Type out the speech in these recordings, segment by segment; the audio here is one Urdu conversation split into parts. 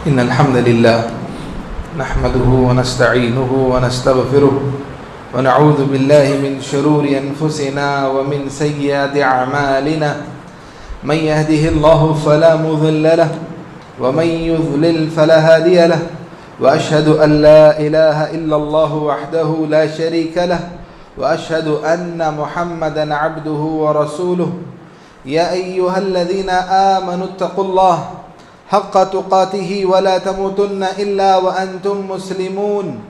إن الحمد لله نحمده ونستعينه ونستغفره ونعوذ بالله من شرور أنفسنا ومن سيئات أعمالنا من يهده الله فلا مضل له ومن يضلل فلا هادي له وأشهد أن لا إله إلا الله وحده لا شريك له وأشهد أن محمدا عبده ورسوله يا أيها الذين آمنوا اتقوا الله حق تقاته ولا تموتن إلا وأنتم مسلمون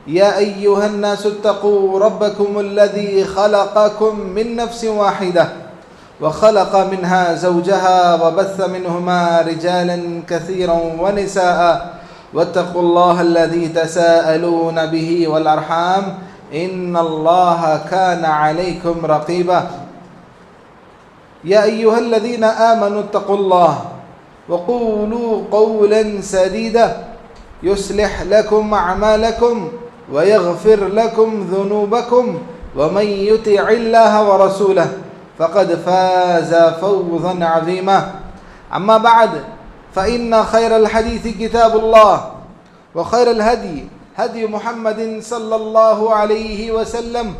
يا أيها الناس اتقوا ربكم الذي خلقكم من نفس واحدة وخلق منها زوجها وبث منهما رجالا كثيرا ونساء واتقوا الله الذي تساءلون به والأرحام إن الله كان عليكم رقيبا يا أيها الذين آمنوا اتقوا الله وقولوا قولا سديدا يصلح لكم أعمالكم ويغفر لكم ذنوبكم ومن يطع الله ورسوله فقد فاز فوزا عظيما أما بعد فإن خير الحديث كتاب الله وخير الهدي هدي محمد صلى الله عليه وسلم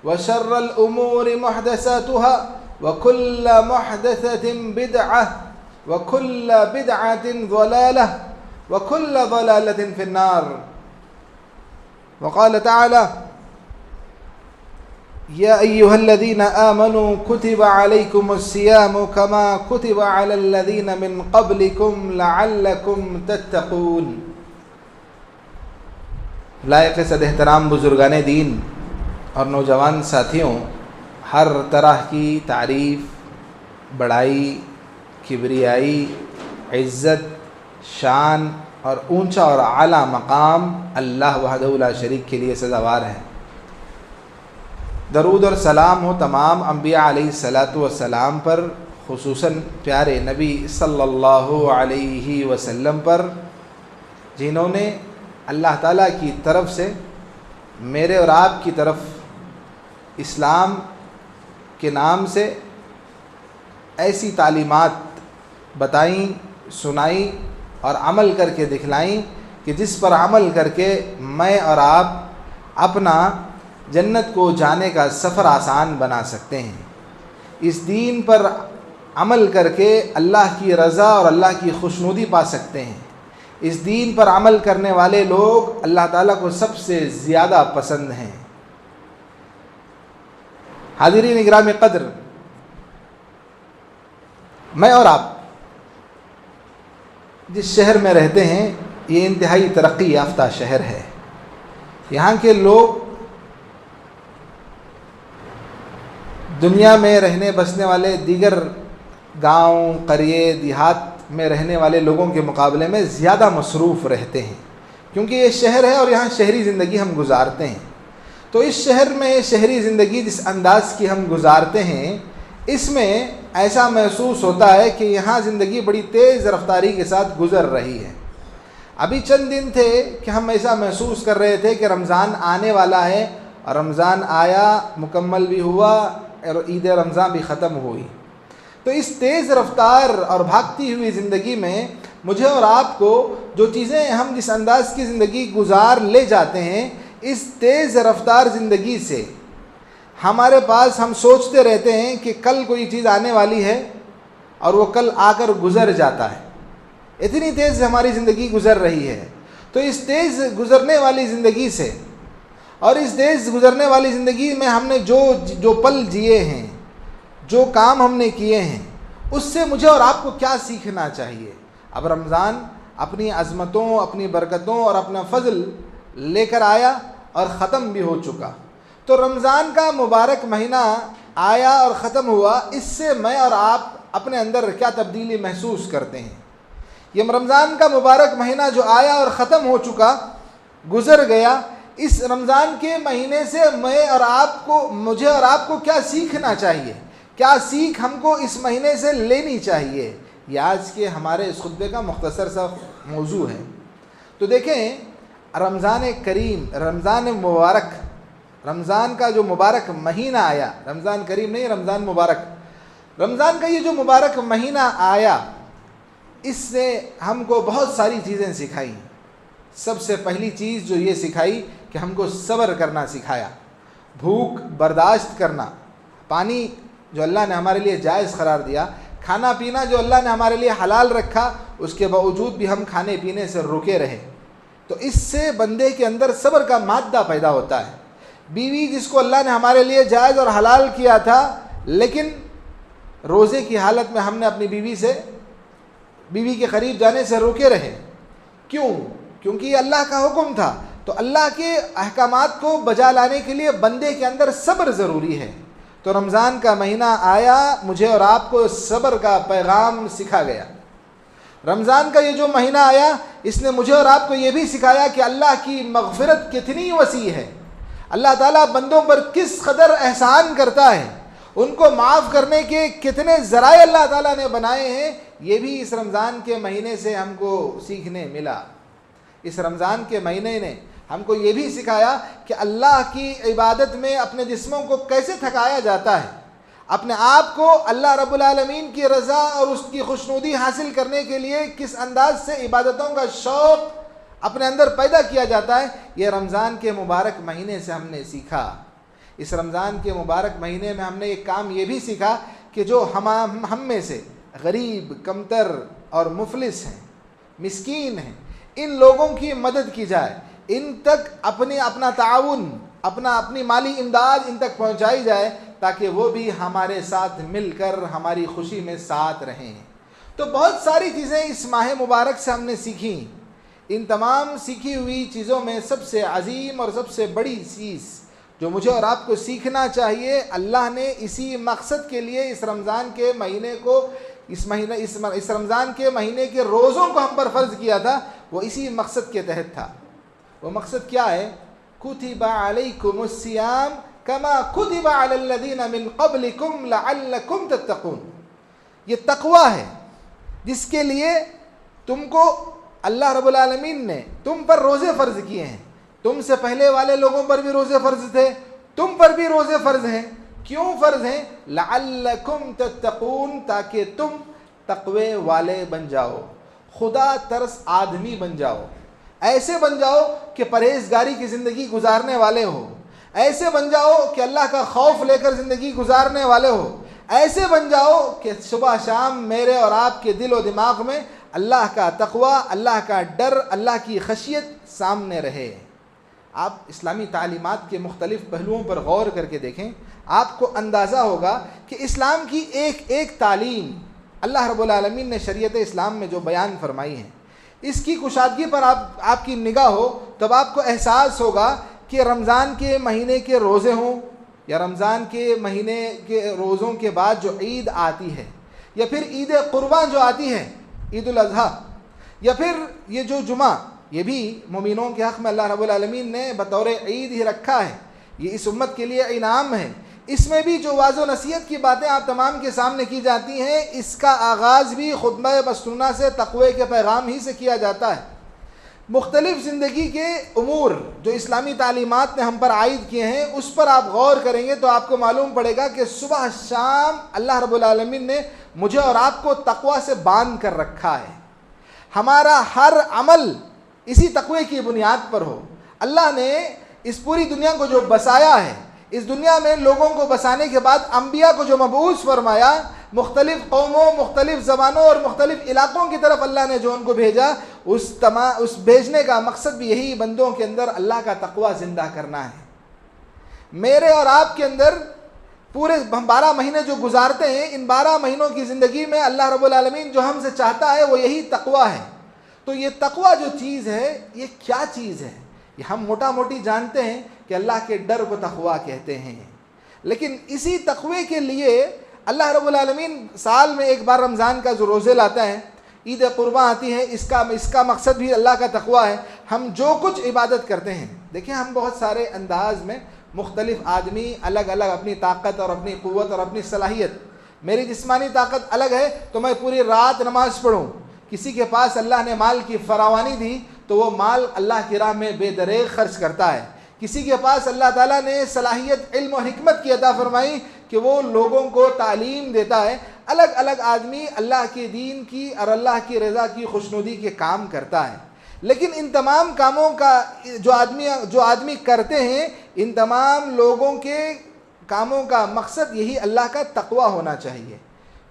وشر الأمور محدثاتها وكل محدثة بدعة وكل بدعة ضلالة وكل ضلالة في النار وقال تعالى يا أيها الذين آمنوا كتب عليكم الصيام كما كتب على الذين من قبلكم لعلكم تتقون. لائق صد احترام بزرگان دین اور نوجوان ساتھیوں، ہر طرح کی تعریف، بڑائی، کبریائی، عزت، شان اور اونچا اور اعلیٰ مقام اللہ وحدہ لا شریک کے لیے سزاوار ہے. درود اور سلام ہو تمام انبیاء علیہ الصلاۃ والسلام پر، خصوصاً پیارے نبی صلی اللہ علیہ وسلم پر، جنہوں نے اللہ تعالیٰ کی طرف سے میرے اور آپ کی طرف اسلام کے نام سے ایسی تعلیمات بتائیں، سنائیں اور عمل کر کے دکھلائیں کہ جس پر عمل کر کے میں اور آپ اپنا جنت کو جانے کا سفر آسان بنا سکتے ہیں. اس دین پر عمل کر کے اللہ کی رضا اور اللہ کی خوشنودی پا سکتے ہیں. اس دین پر عمل کرنے والے لوگ اللہ تعالیٰ کو سب سے زیادہ پسند ہیں. حاضرین اکرام قدر، میں اور آپ جس شہر میں رہتے ہیں یہ انتہائی ترقی یافتہ شہر ہے. یہاں کے لوگ دنیا میں رہنے بسنے والے دیگر گاؤں، قریے، دیہات میں رہنے والے لوگوں کے مقابلے میں زیادہ مصروف رہتے ہیں، کیونکہ یہ شہر ہے اور یہاں شہری زندگی ہم گزارتے ہیں. تو اس شہر میں شہری زندگی جس انداز کی ہم گزارتے ہیں، اس میں ایسا محسوس ہوتا ہے کہ یہاں زندگی بڑی تیز رفتاری کے ساتھ گزر رہی ہے. ابھی چند دن تھے کہ ہم ایسا محسوس کر رہے تھے کہ رمضان آنے والا ہے، اور رمضان آیا، مکمل بھی ہوا اور عید رمضان بھی ختم ہوئی. تو اس تیز رفتار اور بھاگتی ہوئی زندگی میں مجھے اور آپ کو جو چیزیں ہم جس انداز کی زندگی گزار لے جاتے ہیں، اس تیز رفتار زندگی سے ہمارے پاس ہم سوچتے رہتے ہیں کہ کل کوئی چیز آنے والی ہے اور وہ کل آ کر گزر جاتا ہے. اتنی تیز ہماری زندگی گزر رہی ہے. تو اس تیز گزرنے والی زندگی سے اور اس تیز گزرنے والی زندگی میں ہم نے جو پل جیے ہیں، جو کام ہم نے کیے ہیں، اس سے مجھے اور آپ کو کیا سیکھنا چاہیے. اب رمضان اپنی عظمتوں، اپنی برکتوں اور اپنا فضل لے کر آیا اور ختم بھی ہو چکا. تو رمضان کا مبارک مہینہ آیا اور ختم ہوا، اس سے میں اور آپ اپنے اندر کیا تبدیلی محسوس کرتے ہیں. یہ رمضان کا مبارک مہینہ جو آیا اور ختم ہو چکا، گزر گیا، اس رمضان کے مہینے سے مجھے اور آپ کو کیا سیکھنا چاہیے، کیا سیکھ ہم کو اس مہینے سے لینی چاہیے، یہ آج کے ہمارے اس خطبے کا مختصر سا موضوع ہے. تو دیکھیں، رمضان کریم، رمضان مبارک، رمضان کا جو مبارک مہینہ آیا، رمضان کریم نہیں، رمضان مبارک، رمضان کا یہ جو مبارک مہینہ آیا، اس نے ہم کو بہت ساری چیزیں سکھائی. سب سے پہلی چیز جو یہ سکھائی کہ ہم کو صبر کرنا سکھایا، بھوک برداشت کرنا، پانی جو اللہ نے ہمارے لیے جائز قرار دیا، کھانا پینا جو اللہ نے ہمارے لیے حلال رکھا، اس کے باوجود بھی ہم کھانے پینے سے رکے رہے. تو اس سے بندے کے اندر صبر کا مادہ پیدا ہوتا ہے. بیوی جس کو اللہ نے ہمارے لیے جائز اور حلال کیا تھا، لیکن روزے کی حالت میں ہم نے اپنی بیوی کے قریب جانے سے روکے رہے. کیوں؟ کیونکہ یہ اللہ کا حکم تھا. تو اللہ کے احکامات کو بجا لانے کے لیے بندے کے اندر صبر ضروری ہے. تو رمضان کا مہینہ آیا، مجھے اور آپ کو صبر کا پیغام سکھا گیا. رمضان کا یہ جو مہینہ آیا، اس نے مجھے اور آپ کو یہ بھی سکھایا کہ اللہ کی مغفرت کتنی وسیع ہے. اللہ تعالیٰ بندوں پر کس قدر احسان کرتا ہے، ان کو معاف کرنے کے کتنے ذرائع اللہ تعالیٰ نے بنائے ہیں. یہ بھی اس رمضان کے مہینے سے ہم کو سیکھنے ملا. اس رمضان کے مہینے نے ہم کو یہ بھی سکھایا کہ اللہ کی عبادت میں اپنے جسموں کو کیسے تھکایا جاتا ہے، اپنے آپ کو اللہ رب العالمین کی رضا اور اس کی خوشنودی حاصل کرنے کے لیے کس انداز سے عبادتوں کا شوق اپنے اندر پیدا کیا جاتا ہے. یہ رمضان کے مبارک مہینے سے ہم نے سیکھا. اس رمضان کے مبارک مہینے میں ہم نے ایک کام یہ بھی سیکھا کہ جو ہم میں سے غریب، کمتر اور مفلس ہیں، مسکین ہیں، ان لوگوں کی مدد کی جائے، ان تک اپنا تعاون، اپنی مالی امداد ان تک پہنچائی جائے، تاکہ وہ بھی ہمارے ساتھ مل کر ہماری خوشی میں ساتھ رہیں. تو بہت ساری چیزیں اس ماہ مبارک سے ہم نے سیکھیں. ان تمام سیکھی ہوئی چیزوں میں سب سے عظیم اور سب سے بڑی چیز جو مجھے اور آپ کو سیکھنا چاہیے، اللہ نے اسی مقصد کے لیے اس رمضان کے مہینے کو اس رمضان کے مہینے کے روزوں کو ہم پر فرض کیا تھا، وہ اسی مقصد کے تحت تھا. وہ مقصد کیا ہے؟ کتب علیکم الصیام کما کتب علی الذین من قبلکم لعلکم تتقون. یہ تقوی ہے جس کے لیے تم کو اللہ رب العالمین نے تم پر روزے فرض کیے ہیں. تم سے پہلے والے لوگوں پر بھی روزے فرض تھے، تم پر بھی روزے فرض ہیں. کیوں فرض ہیں؟ لعلکم تتقون، تاکہ تم تقوی والے بن جاؤ، خدا ترس آدمی بن جاؤ، ایسے بن جاؤ کہ پرہیزگاری کی زندگی گزارنے والے ہو، ایسے بن جاؤ کہ اللہ کا خوف لے کر زندگی گزارنے والے ہو، ایسے بن جاؤ کہ صبح شام میرے اور آپ کے دل و دماغ میں اللہ کا تقوی، اللہ کا ڈر، اللہ کی خشیت سامنے رہے. آپ اسلامی تعلیمات کے مختلف پہلوؤں پر غور کر کے دیکھیں، آپ کو اندازہ ہوگا کہ اسلام کی ایک ایک تعلیم اللہ رب العالمین نے شریعت اسلام میں جو بیان فرمائی ہے، اس کی کشادگی پر آپ کی نگاہ ہو تب آپ کو احساس ہوگا کہ رمضان کے مہینے کے روزے ہوں یا رمضان کے مہینے کے روزوں کے بعد جو عید آتی ہے، یا پھر عید قربان جو آتی ہے، عید الاضحیٰ، یا پھر یہ جو جمعہ، یہ بھی مومنوں کے حق میں اللہ رب العالمین نے بطور عید ہی رکھا ہے، یہ اس امت کے لیے انعام ہے. اس میں بھی جو واضح و نصیحت کی باتیں آپ تمام کے سامنے کی جاتی ہیں، اس کا آغاز بھی خطبہ مسنونہ سے تقوی کے پیغام ہی سے کیا جاتا ہے. مختلف زندگی کے امور جو اسلامی تعلیمات نے ہم پر عائد کیے ہیں، اس پر آپ غور کریں گے تو آپ کو معلوم پڑے گا کہ صبح شام اللہ رب العالمین نے مجھے اور آپ کو تقوی سے باندھ کر رکھا ہے. ہمارا ہر عمل اسی تقوی کی بنیاد پر ہو. اللہ نے اس پوری دنیا کو جو بسایا ہے، اس دنیا میں لوگوں کو بسانے کے بعد انبیاء کو جو مبعوث فرمایا، مختلف قوموں، مختلف زبانوں اور مختلف علاقوں کی طرف اللہ نے جو ان کو بھیجا، اس بھیجنے کا مقصد بھی یہی بندوں کے اندر اللہ کا تقوی زندہ کرنا ہے. میرے اور آپ کے اندر پورے 12 مہینے جو گزارتے ہیں، ان 12 مہینوں کی زندگی میں اللہ رب العالمین جو ہم سے چاہتا ہے وہ یہی تقوی ہے. تو یہ تقوی جو چیز ہے، یہ کیا چیز ہے؟ یہ ہم موٹا موٹی جانتے ہیں کہ اللہ کے ڈر کو تقوی کہتے ہیں، لیکن اسی تقوی کے لیے اللہ رب العالمین سال میں ایک بار رمضان کا جو روزے لاتا ہے، عید قربان آتی ہے، اس کا مقصد بھی اللہ کا تقوی ہے. ہم جو کچھ عبادت کرتے ہیں، دیکھیں ہم بہت سارے انداز میں مختلف آدمی الگ الگ اپنی طاقت اور اپنی قوت اور اپنی صلاحیت، میری جسمانی طاقت الگ ہے تو میں پوری رات نماز پڑھوں. کسی کے پاس اللہ نے مال کی فراوانی دی تو وہ مال اللہ کی راہ میں بے دریغ خرچ کرتا ہے. کسی کے پاس اللہ تعالیٰ نے صلاحیت، علم و حکمت کی عطا فرمائی کہ وہ لوگوں کو تعلیم دیتا ہے. الگ الگ آدمی اللہ کے دین کی اور اللہ کی رضا کی خوشنودی کے کام کرتا ہے، لیکن ان تمام کاموں کا جو آدمی کرتے ہیں، ان تمام لوگوں کے کاموں کا مقصد یہی اللہ کا تقوی ہونا چاہیے۔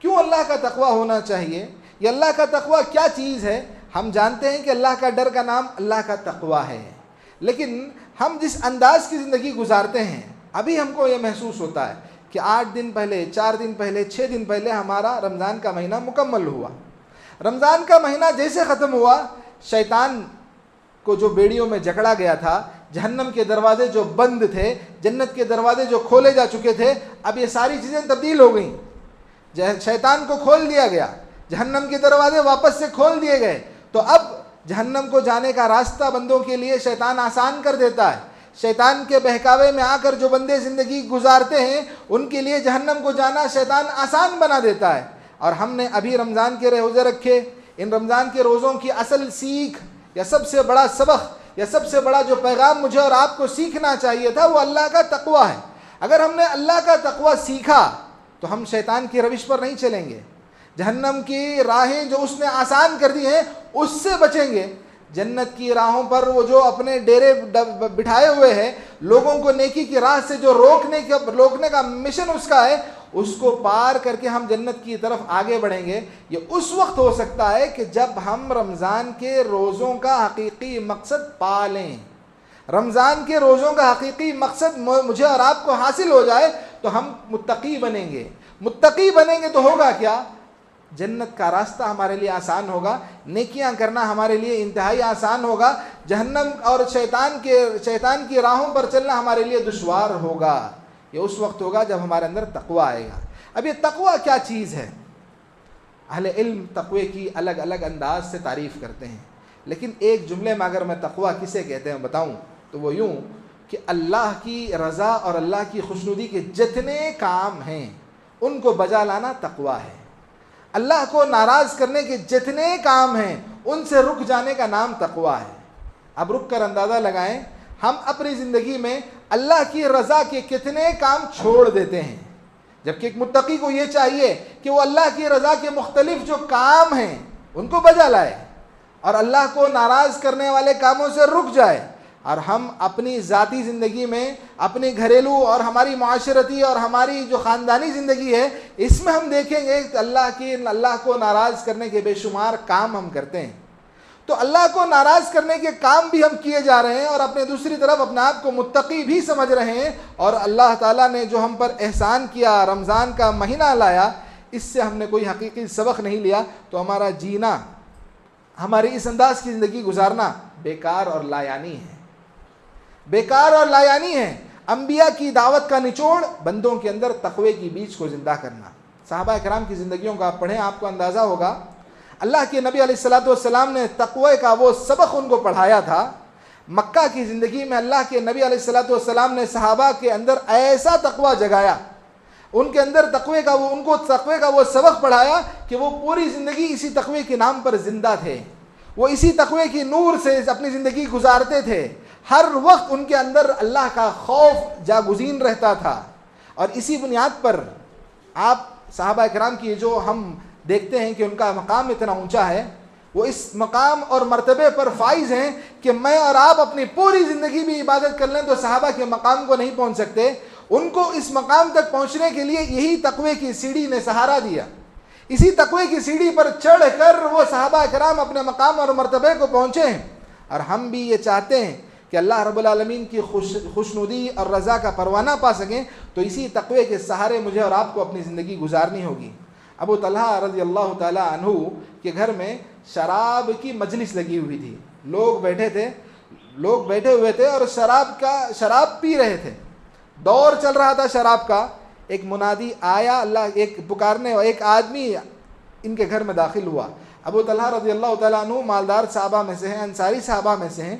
کیوں اللہ کا تقوی ہونا چاہیے؟ یہ اللہ کا تقوی کیا چیز ہے؟ ہم جانتے ہیں کہ اللہ کا ڈر کا نام اللہ کا تقوی ہے، لیکن ہم جس انداز کی زندگی گزارتے ہیں، ابھی ہم کو یہ محسوس ہوتا ہے کہ 8 دن پہلے، 4 دن پہلے، 6 دن پہلے ہمارا رمضان کا مہینہ مکمل ہوا۔ رمضان کا مہینہ جیسے ختم ہوا، شیطان کو جو بیڑیوں میں جکڑا گیا تھا، جہنم کے دروازے جو بند تھے، جنت کے دروازے جو کھولے جا چکے تھے، اب یہ ساری چیزیں تبدیل ہو گئیں۔ شیطان کو کھول دیا گیا، جہنم کے دروازے واپس سے کھول دیے گئے، تو اب جہنم کو جانے کا راستہ بندوں کے لیے شیطان آسان کر دیتا ہے۔ شیطان کے بہکاوے میں آ کر جو بندے زندگی گزارتے ہیں، ان کے لیے جہنم کو جانا شیطان آسان بنا دیتا ہے۔ اور ہم نے ابھی رمضان کے روزے رکھے، ان رمضان کے روزوں کی اصل سیکھ یا سب سے بڑا سبق یا سب سے بڑا جو پیغام مجھے اور آپ کو سیکھنا چاہیے تھا، وہ اللہ کا تقوی ہے۔ اگر ہم نے اللہ کا تقوی سیکھا تو ہم شیطان کی روش پر نہیں چلیں گے، جہنم کی راہیں جو اس نے آسان کر دی ہیں اس سے بچیں گے، جنت کی راہوں پر وہ جو اپنے ڈیرے بٹھائے ہوئے ہیں، لوگوں کو نیکی کی راہ سے جو روکنے کا مشن اس کا ہے، اس کو پار کر کے ہم جنت کی طرف آگے بڑھیں گے۔ یہ اس وقت ہو سکتا ہے کہ جب ہم رمضان کے روزوں کا حقیقی مقصد پا لیں، رمضان کے روزوں کا حقیقی مقصد مجھے اور آپ کو حاصل ہو جائے تو ہم متقی بنیں گے۔ متقی بنیں گے تو ہوگا کیا؟ جنت کا راستہ ہمارے لیے آسان ہوگا، نیکیاں کرنا ہمارے لیے انتہائی آسان ہوگا، جہنم اور شیطان کی راہوں پر چلنا ہمارے لیے دشوار ہوگا۔ یہ اس وقت ہوگا جب ہمارے اندر تقوی آئے گا۔ اب یہ تقوی کیا چیز ہے؟ اہل علم تقوی کی الگ الگ انداز سے تعریف کرتے ہیں، لیکن ایک جملے میں اگر میں تقوی کسے کہتے ہیں بتاؤں تو وہ یوں کہ اللہ کی رضا اور اللہ کی خوشنودی کے جتنے کام ہیں ان کو بجا لانا تقوی ہے۔ اللہ کو ناراض کرنے کے جتنے کام ہیں ان سے رک جانے کا نام تقوی ہے۔ اب رک کر اندازہ لگائیں، ہم اپنی زندگی میں اللہ کی رضا کے کتنے کام چھوڑ دیتے ہیں، جبکہ ایک متقی کو یہ چاہیے کہ وہ اللہ کی رضا کے مختلف جو کام ہیں ان کو بجا لائے اور اللہ کو ناراض کرنے والے کاموں سے رک جائے۔ اور ہم اپنی ذاتی زندگی میں، اپنی گھریلو اور ہماری معاشرتی اور ہماری جو خاندانی زندگی ہے، اس میں ہم دیکھیں گے کہ اللہ کو ناراض کرنے کے بے شمار کام ہم کرتے ہیں۔ تو اللہ کو ناراض کرنے کے کام بھی ہم کیے جا رہے ہیں اور اپنے دوسری طرف اپنے آپ کو متقی بھی سمجھ رہے ہیں، اور اللہ تعالیٰ نے جو ہم پر احسان کیا، رمضان کا مہینہ لایا، اس سے ہم نے کوئی حقیقی سبق نہیں لیا، تو ہمارا جینا، ہماری اس انداز کی زندگی گزارنا بیکار اور لایانی ہے، بیکار اور لایانی ہے۔ انبیاء کی دعوت کا نچوڑ بندوں کے اندر تقوی کی بیج کو زندہ کرنا۔ صحابہ کرام کی زندگیوں کا آپ پڑھیں، آپ کو اندازہ ہوگا اللہ کے نبی علیہ الصلوۃ نے تقوی کا وہ سبق ان کو پڑھایا تھا۔ مکہ کی زندگی میں اللہ کے نبی علیہ الصلوۃ نے صحابہ کے اندر ایسا تقوی جگایا، ان کے اندر ان کو تقوی کا وہ سبق پڑھایا کہ وہ پوری زندگی اسی تقوی کے نام پر زندہ تھے، وہ اسی تقوی کی نور سے اپنی زندگی گزارتے تھے۔ ہر وقت ان کے اندر اللہ کا خوف جاگزین رہتا تھا، اور اسی بنیاد پر آپ صحابہ کرام کی جو ہم دیکھتے ہیں کہ ان کا مقام اتنا اونچا ہے، وہ اس مقام اور مرتبے پر فائز ہیں کہ میں اور آپ اپنی پوری زندگی بھی عبادت کر لیں تو صحابہ کے مقام کو نہیں پہنچ سکتے۔ ان کو اس مقام تک پہنچنے کے لیے یہی تقوی کی سیڑھی نے سہارا دیا، اسی تقوی کی سیڑھی پر چڑھ کر وہ صحابہ کرام اپنے مقام اور مرتبے کو پہنچے ہیں۔ اور ہم بھی یہ چاہتے ہیں کہ اللہ رب العالمین کی خوشنودی اور رضا کا پروانہ پا سکیں، تو اسی تقوی کے سہارے مجھے اور آپ کو اپنی زندگی گزارنی ہوگی۔ ابو طلحہ رضی اللہ تعالیٰ عنہ کے گھر میں شراب کی مجلس لگی ہوئی تھی، لوگ بیٹھے ہوئے تھے اور شراب پی رہے تھے، دور چل رہا تھا شراب کا۔ ایک منادی آیا، ایک آدمی ان کے گھر میں داخل ہوا۔ ابو طلحہ رضی اللہ تعالیٰ عنہ مالدار صحابہ میں سے ہیں، انصاری صحابہ میں سے ہیں۔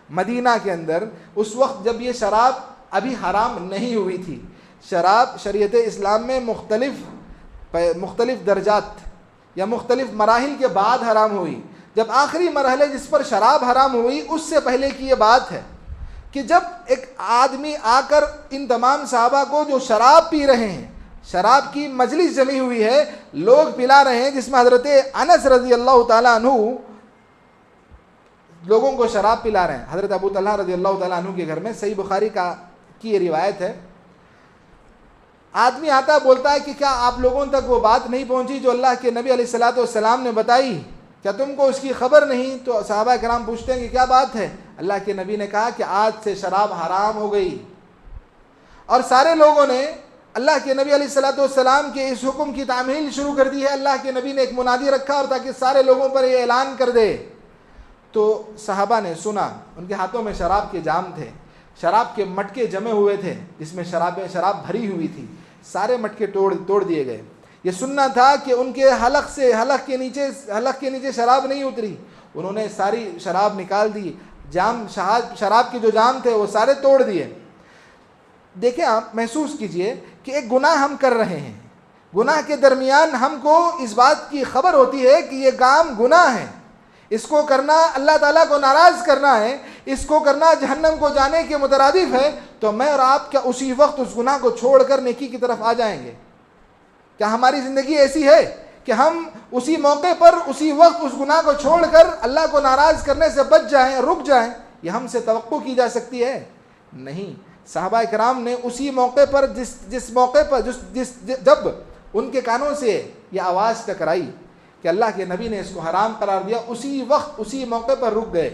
مدینہ کے اندر اس وقت جب یہ شراب ابھی حرام نہیں ہوئی تھی، شراب شریعت اسلام میں مختلف درجات یا مختلف مراحل کے بعد حرام ہوئی۔ جب آخری مرحلے جس پر شراب حرام ہوئی، اس سے پہلے کی یہ بات ہے کہ جب ایک آدمی آ کر ان تمام صحابہ کو جو شراب پی رہے ہیں، شراب کی مجلس جمی ہوئی ہے، لوگ پلا رہے ہیں، جس میں حضرت انس رضی اللہ تعالیٰ عنہ لوگوں کو شراب پلا رہے ہیں۔ حضرت ابو طلحہ رضی اللہ تعالیٰ عنہ کے گھر میں، صحیح بخاری کی یہ روایت ہے، آدمی آتا بولتا ہے کہ کیا آپ لوگوں تک وہ بات نہیں پہنچی جو اللہ کے نبی علیہ الصلوۃ والسلام نے بتائی؟ کیا تم کو اس کی خبر نہیں؟ تو صحابہ کرام پوچھتے ہیں کہ کیا بات ہے؟ اللہ کے نبی نے کہا کہ آج سے شراب حرام ہو گئی۔ اور سارے لوگوں نے اللہ کے نبی علیہ الصلوۃ والسلام کے اس حکم کی تعمیل شروع کر دی ہے۔ اللہ کے نبی نے ایک منادی رکھا اور تاکہ سارے لوگوں پر یہ اعلان کر دے۔ تو صحابہ نے سنا، ان کے ہاتھوں میں شراب کے جام تھے، شراب کے مٹکے جمے ہوئے تھے جس میں شراب بھری ہوئی تھی، سارے مٹکے توڑ دیے گئے۔ یہ سننا تھا کہ ان کے حلق کے نیچے شراب نہیں اتری، انہوں نے ساری شراب نکال دی، شراب کے جو جام تھے وہ سارے توڑ دیے۔ دیکھیں، آپ محسوس کیجئے کہ ایک گناہ ہم کر رہے ہیں، گناہ کے درمیان ہم کو اس بات کی خبر ہوتی ہے کہ یہ کام گناہ ہے، اس کو کرنا اللہ تعالیٰ کو ناراض کرنا ہے، اس کو کرنا جہنم کو جانے کے مترادف ہے، تو میں اور آپ کیا اسی وقت اس گناہ کو چھوڑ کر نیکی کی طرف آ جائیں گے؟ کیا ہماری زندگی ایسی ہے کہ ہم اسی موقع پر اسی وقت اس گناہ کو چھوڑ کر اللہ کو ناراض کرنے سے بچ جائیں، رک جائیں؟ یہ ہم سے توقع کی جا سکتی ہے؟ نہیں۔ صحابہ کرام نے اسی موقع پر جس موقع پر جب ان کے کانوں سے یہ آواز ٹکرائی کہ اللہ کے نبی نے اس کو حرام قرار دیا، اسی وقت اسی موقع پر رک گئے،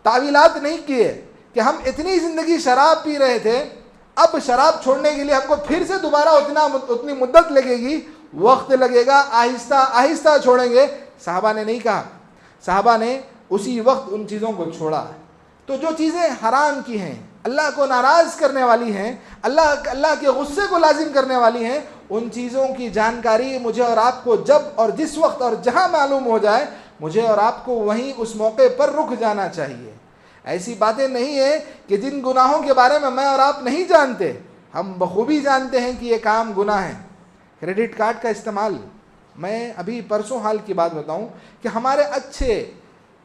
تعویلات نہیں کیے کہ ہم اتنی زندگی شراب پی رہے تھے، اب شراب چھوڑنے کے لیے ہم کو پھر سے دوبارہ اتنی مدت لگے گی، وقت لگے گا، آہستہ آہستہ چھوڑیں گے۔ صحابہ نے نہیں کہا، صحابہ نے اسی وقت ان چیزوں کو چھوڑا۔ تو جو چیزیں حرام کی ہیں، اللہ کو ناراض کرنے والی ہیں، اللہ کے غصے کو لازم کرنے والی ہیں، ان چیزوں کی جانکاری مجھے اور آپ کو جب اور جس وقت اور جہاں معلوم ہو جائے، مجھے اور آپ کو وہیں اس موقع پر رک جانا چاہیے۔ ایسی باتیں نہیں ہیں کہ جن گناہوں کے بارے میں اور آپ نہیں جانتے، ہم بخوبی جانتے ہیں کہ یہ کام گناہ ہے۔ کریڈٹ کارڈ کا استعمال، میں ابھی پرسوں حال کی بات بتاؤں کہ ہمارے اچھے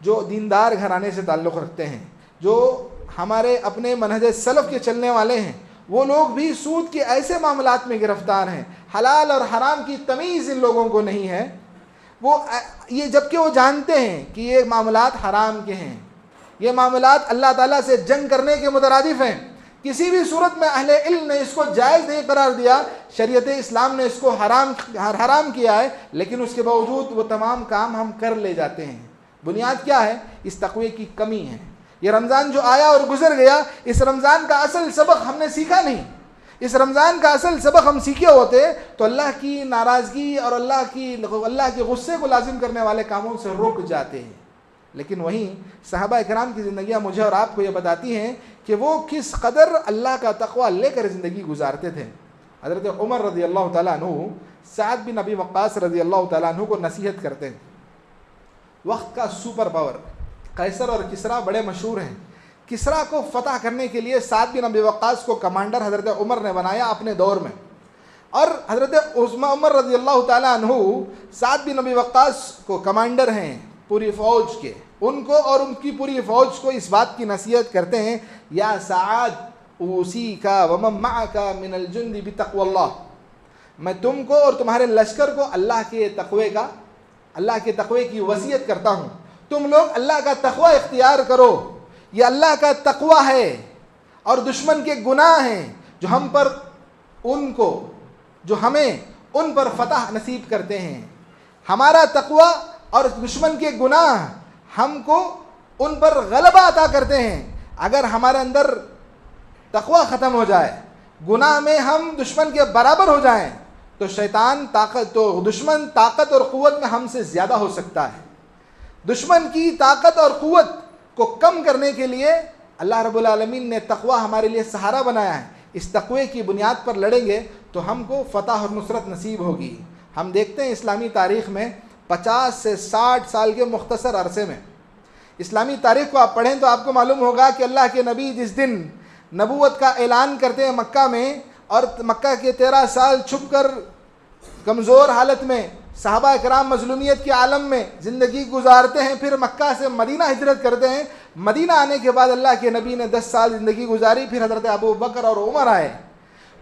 جو دیندار گھرانے سے تعلق رکھتے ہیں، جو ہمارے اپنے منہج سلف کے چلنے والے ہیں، وہ لوگ بھی سود کے ایسے معاملات میں گرفتار ہیں، حلال اور حرام کی تمیز ان لوگوں کو نہیں ہے، جبکہ وہ جانتے ہیں کہ یہ معاملات حرام کے ہیں، یہ معاملات اللہ تعالیٰ سے جنگ کرنے کے مترادف ہیں۔ کسی بھی صورت میں اہل علم نے اس کو جائز نہیں قرار دیا، شریعت اسلام نے اس کو حرام کیا ہے، لیکن اس کے باوجود وہ تمام کام ہم کر لے جاتے ہیں۔ بنیاد کیا ہے؟ اس تقوی کی کمی ہے۔ یہ رمضان جو آیا اور گزر گیا، اس رمضان کا اصل سبق ہم نے سیکھا نہیں۔ اس رمضان کا اصل سبق ہم سیکھے ہوتے تو اللہ کی ناراضگی اور اللہ کے غصے کو لازم کرنے والے کاموں سے رک جاتے ہیں۔ لیکن وہیں صحابہ کرام کی زندگیاں مجھے اور آپ کو یہ بتاتی ہیں کہ وہ کس قدر اللہ کا تقوی لے کر زندگی گزارتے تھے۔ حضرت عمر رضی اللہ تعالیٰ عنہ سعد بن ابی وقاص رضی اللہ تعالیٰ عنہ کو نصیحت کرتے ہیں۔ وقت کا سپر پاور، قیصر اور کسریٰ بڑے مشہور ہیں۔ کسریٰ کو فتح کرنے کے لیے سعد بن ابی وقاص کو کمانڈر حضرت عمر نے بنایا اپنے دور میں، اور حضرت عمر رضی اللہ تعالیٰ عنہ سعد بن ابی وقاص کو کمانڈر ہیں پوری فوج کے، ان کو اور ان کی پوری فوج کو اس بات کی نصیحت کرتے ہیں، یا سعد اوصیکا ومن معک من الجند بتقوی اللہ، میں تم کو اور تمہارے لشکر کو اللہ کے تقوی کی وصیت کرتا ہوں، تم لوگ اللہ کا تقوی اختیار کرو، یہ اللہ کا تقوی ہے، اور دشمن کے گناہ ہیں جو ہمیں ان پر فتح نصیب کرتے ہیں۔ ہمارا تقوی اور دشمن کے گناہ ہم کو ان پر غلبہ عطا کرتے ہیں۔ اگر ہمارے اندر تقوی ختم ہو جائے، گناہ میں ہم دشمن کے برابر ہو جائیں، تو دشمن طاقت اور قوت میں ہم سے زیادہ ہو سکتا ہے۔ دشمن کی طاقت اور قوت کو کم کرنے کے لیے اللہ رب العالمین نے تقوی ہمارے لیے سہارا بنایا ہے۔ اس تقوی کی بنیاد پر لڑیں گے تو ہم کو فتح اور نصرت نصیب ہوگی۔ ہم دیکھتے ہیں اسلامی تاریخ میں 50 سے 60 سال کے مختصر عرصے میں، اسلامی تاریخ کو آپ پڑھیں تو آپ کو معلوم ہوگا کہ اللہ کے نبی جس دن نبوت کا اعلان کرتے ہیں مکہ میں، اور مکہ کے 13 سال چھپ کر کمزور حالت میں صحابہ کرام مظلومیت کے عالم میں زندگی گزارتے ہیں، پھر مکہ سے مدینہ ہجرت کرتے ہیں۔ مدینہ آنے کے بعد اللہ کے نبی نے 10 سال زندگی گزاری، پھر حضرت ابو بکر اور عمر آئے۔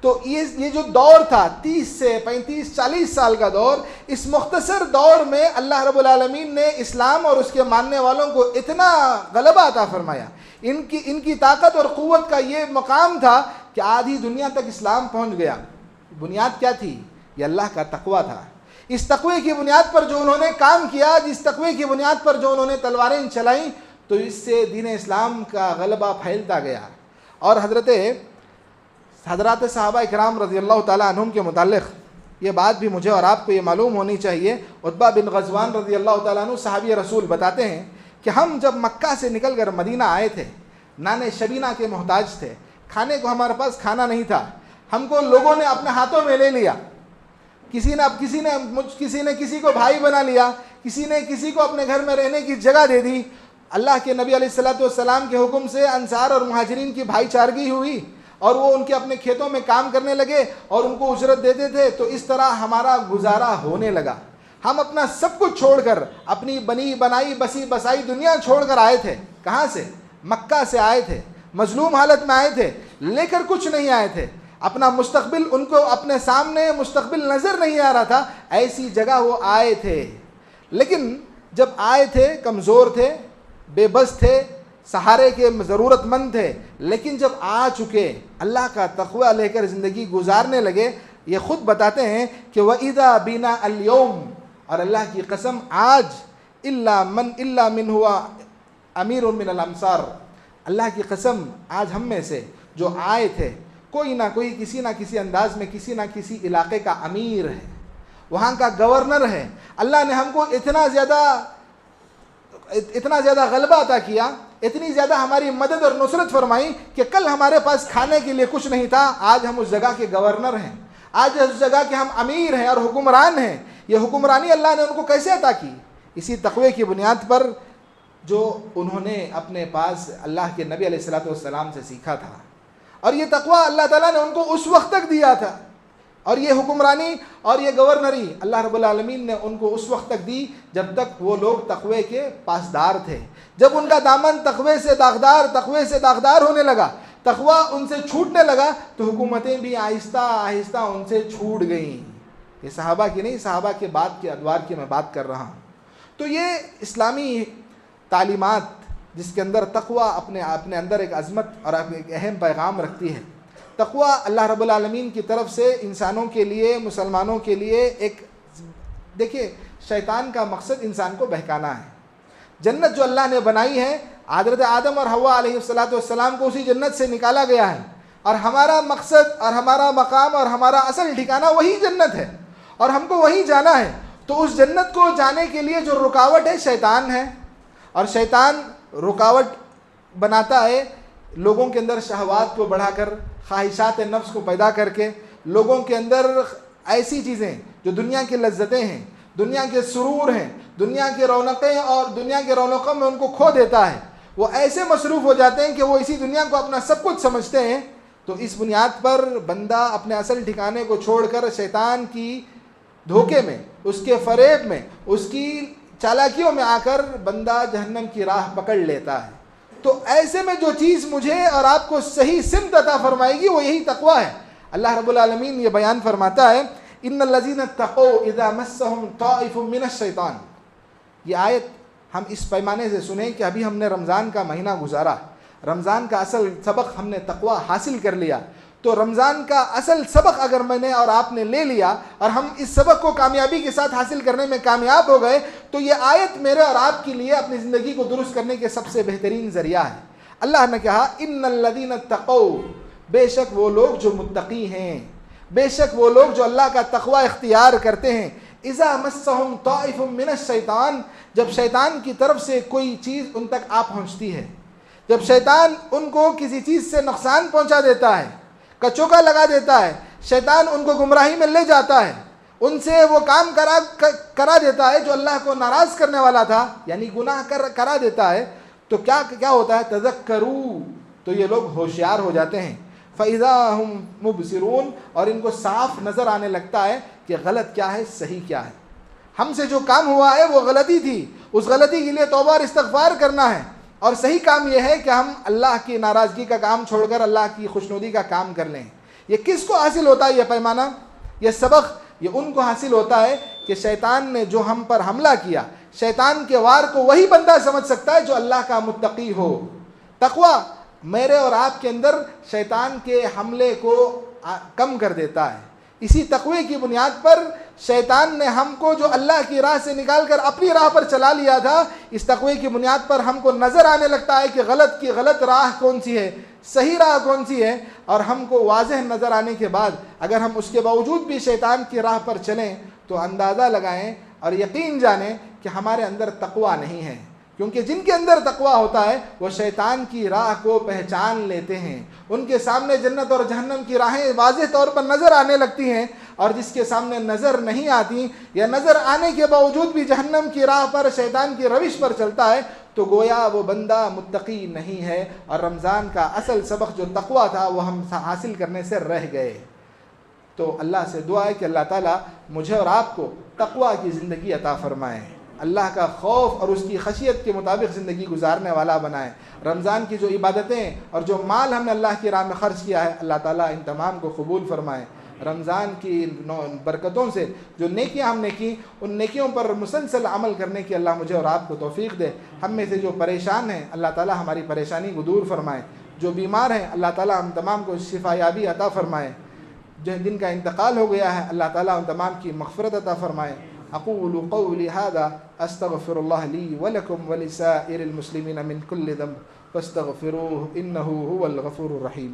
تو یہ جو دور تھا 30 سے 35 40 سال کا دور، اس مختصر دور میں اللہ رب العالمین نے اسلام اور اس کے ماننے والوں کو اتنا غلبہ عطا فرمایا، ان کی طاقت اور قوت کا یہ مقام تھا کہ آدھی دنیا تک اسلام پہنچ گیا۔ بنیاد کیا تھی؟ یہ اللہ کا تقویٰ تھا۔ اس تقوی کی بنیاد پر جو انہوں نے کام کیا، جس تقوی کی بنیاد پر جو انہوں نے تلواریں چلائیں، تو اس سے دین اسلام کا غلبہ پھیلتا گیا۔ اور حضرات صحابہ اکرام رضی اللہ تعالیٰ عنہم کے متعلق یہ بات بھی مجھے اور آپ کو یہ معلوم ہونی چاہیے۔ عتبہ بن غزوان رضی اللہ تعالیٰ عنہ صحابی رسول بتاتے ہیں کہ ہم جب مکہ سے نکل کر مدینہ آئے تھے، نانے شبینہ کے محتاج تھے، کھانے کو ہمارے پاس کھانا نہیں تھا، ہم کو لوگوں نے اپنے ہاتھوں میں لے لیا، کسی نے کسی کو بھائی بنا لیا، کسی نے کسی کو اپنے گھر میں رہنے کی جگہ دے دی۔ اللہ کے نبی علیہ الصلوۃ والسلام کے حکم سے انصار اور مہاجرین کی بھائی چارگی ہوئی، اور وہ ان کے اپنے کھیتوں میں کام کرنے لگے اور ان کو اجرت دیتے تھے۔ تو اس طرح ہمارا گزارا ہونے لگا۔ ہم اپنا سب کچھ چھوڑ کر، اپنی بنی بنائی بسی بسائی دنیا چھوڑ کر آئے تھے۔ کہاں سے؟ مکہ سے آئے تھے، مظلوم حالت میں آئے تھے، لے کر کچھ نہیں آئے تھے۔ اپنا مستقبل، ان کو اپنے سامنے مستقبل نظر نہیں آ رہا تھا، ایسی جگہ وہ آئے تھے۔ لیکن جب آئے تھے کمزور تھے، بے بس تھے، سہارے کے ضرورت مند تھے، لیکن جب آ چکے اللہ کا تقویٰ لے کر زندگی گزارنے لگے، یہ خود بتاتے ہیں کہ وَإِذَا بِنَا الْيَوْمِ، اور اللہ کی قسم آج إِلَّا مِنْ هُوَ أَمِيرٌ مِنَ الْأَمْصَارِ، اللہ کی قسم آج ہم میں سے جو آئے تھے، کوئی نہ کوئی کسی نہ کسی انداز میں کسی نہ کسی علاقے کا امیر ہے، وہاں کا گورنر ہے۔ اللہ نے ہم کو اتنا زیادہ غلبہ عطا کیا، اتنی زیادہ ہماری مدد اور نصرت فرمائی کہ کل ہمارے پاس کھانے کے لیے کچھ نہیں تھا، آج ہم اس جگہ کے گورنر ہیں، آج اس جگہ کے ہم امیر ہیں اور حکمران ہیں۔ یہ حکمرانی اللہ نے ان کو کیسے عطا کی؟ اسی تقوی کی بنیاد پر جو انہوں نے اپنے پاس اللہ کے نبی علیہ الصلوۃ والسلام سے سیکھا تھا، اور یہ تقوی اللہ تعالیٰ نے ان کو اس وقت تک دیا تھا، اور یہ حکمرانی اور یہ گورنری اللہ رب العالمین نے ان کو اس وقت تک دی جب تک وہ لوگ تقوی کے پاسدار تھے۔ جب ان کا دامن تقوی سے داغدار ہونے لگا، تقوی ان سے چھوٹنے لگا، تو حکومتیں بھی آہستہ آہستہ ان سے چھوٹ گئیں۔ یہ صحابہ کی نہیں، صحابہ کے بعد کے ادوار کی میں بات کر رہا ہوں۔ تو یہ اسلامی تعلیمات جس کے اندر تقوی اپنے اندر ایک عظمت اور ایک اہم پیغام رکھتی ہے۔ تقوی اللہ رب العالمین کی طرف سے انسانوں کے لیے، مسلمانوں کے لیے ایک، دیکھیے شیطان کا مقصد انسان کو بہکانا ہے۔ جنت جو اللہ نے بنائی ہے، حضرت آدم اور حوا علیہ السلام کو اسی جنت سے نکالا گیا ہے، اور ہمارا مقصد اور ہمارا مقام اور ہمارا اصل ٹھکانہ وہی جنت ہے، اور ہم کو وہیں جانا ہے۔ تو اس جنت کو جانے کے لیے جو رکاوٹ ہے شیطان ہے، اور شیطان رکاوٹ بناتا ہے لوگوں کے اندر شہوات کو بڑھا کر، خواہشات نفس کو پیدا کر کے، لوگوں کے اندر ایسی چیزیں جو دنیا کی لذتیں ہیں، دنیا کے سرور ہیں، دنیا کی رونقیں، اور دنیا کے رونقوں میں ان کو کھو دیتا ہے۔ وہ ایسے مصروف ہو جاتے ہیں کہ وہ اسی دنیا کو اپنا سب کچھ سمجھتے ہیں۔ تو اس بنیاد پر بندہ اپنے اصل ٹھکانے کو چھوڑ کر شیطان کی دھوکے میں، اس کے فریب میں، اس کی چالاکیوں میں آ کر بندہ جہنم کی راہ پکڑ لیتا ہے۔ تو ایسے میں جو چیز مجھے اور آپ کو صحیح سمت عطا فرمائے گی وہ یہی تقوی ہے۔ اللہ رب العالمین یہ بیان فرماتا ہے، ان الذین اتقوا اذا مسهم طائف من الشیطان۔ یہ آیت ہم اس پیمانے سے سنیں کہ ابھی ہم نے رمضان کا مہینہ گزارا، رمضان کا اصل سبق ہم نے تقوی حاصل کر لیا۔ تو رمضان کا اصل سبق اگر میں نے اور آپ نے لے لیا، اور ہم اس سبق کو کامیابی کے ساتھ حاصل کرنے میں کامیاب ہو گئے، تو یہ آیت میرے اور آپ کے لیے اپنی زندگی کو درست کرنے کے سب سے بہترین ذریعہ ہے۔ اللہ نے کہا ان الذین اتقوا، بے شک وہ لوگ جو متقی ہیں، بے شک وہ لوگ جو اللہ کا تقوی اختیار کرتے ہیں، اذا مسهم طائف من الشیطان، جب شیطان کی طرف سے کوئی چیز ان تک آ پہنچتی ہے، جب شیطان ان کو کسی چیز سے نقصان پہنچا دیتا ہے، کچوکا لگا دیتا ہے، شیطان ان کو گمراہی میں لے جاتا ہے، ان سے وہ کام کرا دیتا ہے جو اللہ کو ناراض کرنے والا تھا، یعنی گناہ کرا دیتا ہے، تو کیا ہوتا ہے؟ تذکروا، تو یہ لوگ ہوشیار ہو جاتے ہیں، فَإِذَا هُمْ مُبْصِرُونَ، اور ان کو صاف نظر آنے لگتا ہے کہ غلط کیا ہے، صحیح کیا ہے۔ ہم سے جو کام ہوا ہے وہ غلطی تھی، اس غلطی کے لیے توبہ اور استغفار کرنا ہے، اور صحیح کام یہ ہے کہ ہم اللہ کی ناراضگی کا کام چھوڑ کر اللہ کی خوشنودی کا کام کر لیں۔ یہ کس کو حاصل ہوتا ہے یہ پیمانہ، یہ سبق؟ یہ ان کو حاصل ہوتا ہے کہ شیطان نے جو ہم پر حملہ کیا، شیطان کے وار کو وہی بندہ سمجھ سکتا ہے جو اللہ کا متقی ہو۔ تقوی میرے اور آپ کے اندر شیطان کے حملے کو کم کر دیتا ہے۔ اسی تقوی کی بنیاد پر شیطان نے ہم کو جو اللہ کی راہ سے نکال کر اپنی راہ پر چلا لیا تھا، اس تقوی کی بنیاد پر ہم کو نظر آنے لگتا ہے کہ غلط کی غلط راہ کون سی ہے، صحیح راہ کون سی ہے، اور ہم کو واضح نظر آنے کے بعد اگر ہم اس کے باوجود بھی شیطان کی راہ پر چلیں تو اندازہ لگائیں اور یقین جانیں کہ ہمارے اندر تقوی نہیں ہے، کیونکہ جن کے اندر تقوی ہوتا ہے وہ شیطان کی راہ کو پہچان لیتے ہیں، ان کے سامنے جنت اور جہنم کی راہیں واضح طور پر نظر آنے لگتی ہیں، اور جس کے سامنے نظر نہیں آتی یا نظر آنے کے باوجود بھی جہنم کی راہ پر شیطان کی روش پر چلتا ہے تو گویا وہ بندہ متقی نہیں ہے، اور رمضان کا اصل سبق جو تقوی تھا وہ ہم حاصل کرنے سے رہ گئے۔ تو اللہ سے دعا ہے کہ اللہ تعالیٰ مجھے اور آپ کو تقوی کی زندگی عطا فرمائے، اللہ کا خوف اور اس کی خشیت کے مطابق زندگی گزارنے والا بنائے۔ رمضان کی جو عبادتیں اور جو مال ہم نے اللہ کی راہ میں خرچ کیا ہے، اللہ تعالیٰ ان تمام کو قبول فرمائے۔ رمضان کی برکتوں سے جو نیکیاں ہم نے کی، ان نیکیوں پر مسلسل عمل کرنے کی اللہ مجھے اور آپ کو توفیق دے۔ ہم میں سے جو پریشان ہیں اللہ تعالیٰ ہماری پریشانی کو دور فرمائے، جو بیمار ہیں اللہ تعالیٰ ہم تمام کو شفا یابی عطا فرمائے، جن کا انتقال ہو گیا ہے اللہ تعالیٰ ان تمام کی مغفرت عطا فرمائے۔ اقول قولي هذا استغفر الله لي ولكم ولسائر المسلمين من كل ذنب فاستغفروه انه هو الغفور الرحيم۔